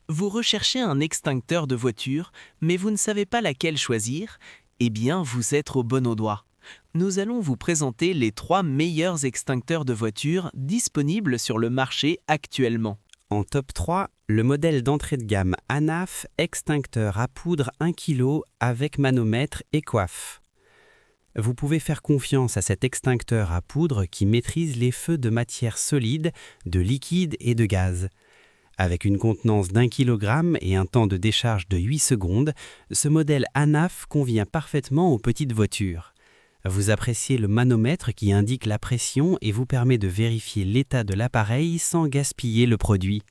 Vous recherchez un extincteur de voiture, mais vous ne savez pas laquelle choisir? Eh bien, vous êtes au bon endroit. Nous allons vous présenter les 3 meilleurs extincteurs de voiture disponibles sur le marché actuellement. En top 3, le modèle d'entrée de gamme ANAF extincteur à poudre 1 kg avec manomètre et coiffe. Vous pouvez faire confiance à cet extincteur à poudre qui maîtrise les feux de matière solide, de liquide et de gaz. Avec une contenance d'1 kg et un temps de décharge de 8 secondes, ce modèle ANAF convient parfaitement aux petites voitures. Vous appréciez le manomètre qui indique la pression et vous permet de vérifier l'état de l'appareil sans gaspiller le produit.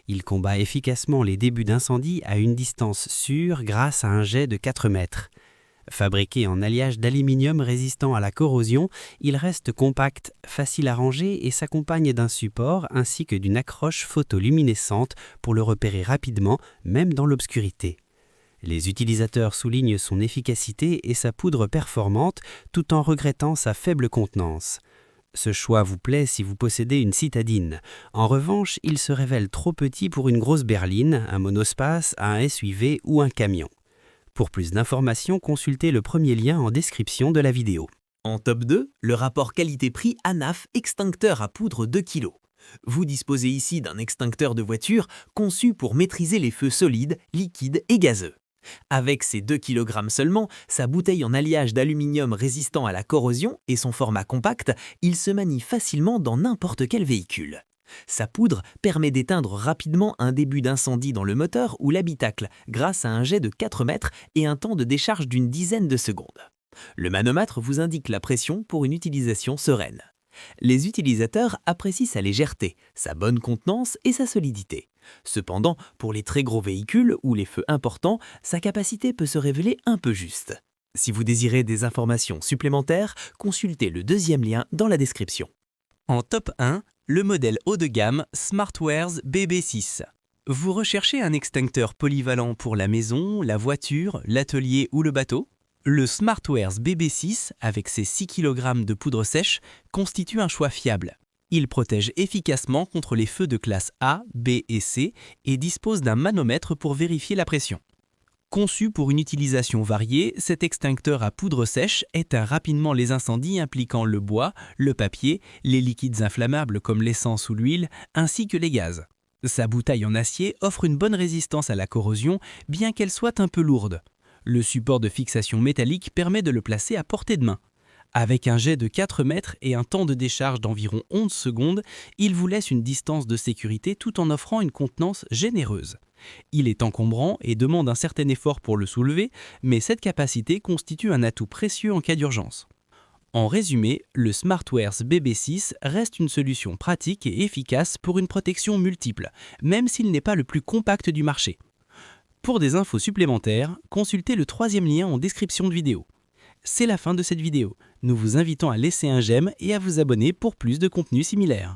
Il combat efficacement les débuts d'incendie à une distance sûre grâce à un jet de 4 mètres. Fabriqué en alliage d'aluminium résistant à la corrosion, il reste compact, facile à ranger et s'accompagne d'un support ainsi que d'une accroche photoluminescente pour le repérer rapidement, même dans l'obscurité. Les utilisateurs soulignent son efficacité et sa poudre performante tout en regrettant sa faible contenance. Ce choix vous plaît si vous possédez une citadine. En revanche, il se révèle trop petit pour une grosse berline, un monospace, un SUV ou un camion. Pour plus d'informations, consultez le premier lien en description de la vidéo. En top 2, le rapport qualité-prix ANAF extincteur à poudre 2 kg. Vous disposez ici d'un extincteur de voiture conçu pour maîtriser les feux solides, liquides et gazeux. Avec ses 2 kg seulement, sa bouteille en alliage d'aluminium résistant à la corrosion et son format compact, il se manie facilement dans n'importe quel véhicule. Sa poudre permet d'éteindre rapidement un début d'incendie dans le moteur ou l'habitacle grâce à un jet de 4 mètres et un temps de décharge d'une dizaine de secondes. Le manomètre vous indique la pression pour une utilisation sereine. Les utilisateurs apprécient sa légèreté, sa bonne contenance et sa solidité. Cependant, pour les très gros véhicules ou les feux importants, sa capacité peut se révéler un peu juste. Si vous désirez des informations supplémentaires, consultez le deuxième lien dans la description. En top 1, le modèle haut de gamme Smartwares BB6. Vous recherchez un extincteur polyvalent pour la maison, la voiture, l'atelier ou le bateau? Le Smartwares BB6, avec ses 6 kg de poudre sèche, constitue un choix fiable. Il protège efficacement contre les feux de classe A, B et C et dispose d'un manomètre pour vérifier la pression. Conçu pour une utilisation variée, cet extincteur à poudre sèche éteint rapidement les incendies impliquant le bois, le papier, les liquides inflammables comme l'essence ou l'huile, ainsi que les gaz. Sa bouteille en acier offre une bonne résistance à la corrosion, bien qu'elle soit un peu lourde. Le support de fixation métallique permet de le placer à portée de main. Avec un jet de 4 mètres et un temps de décharge d'environ 11 secondes, il vous laisse une distance de sécurité tout en offrant une contenance généreuse. Il est encombrant et demande un certain effort pour le soulever, mais cette capacité constitue un atout précieux en cas d'urgence. En résumé, le Smartwares BB6 reste une solution pratique et efficace pour une protection multiple, même s'il n'est pas le plus compact du marché. Pour des infos supplémentaires, consultez le troisième lien en description de vidéo. C'est la fin de cette vidéo. Nous vous invitons à laisser un j'aime et à vous abonner pour plus de contenu similaire.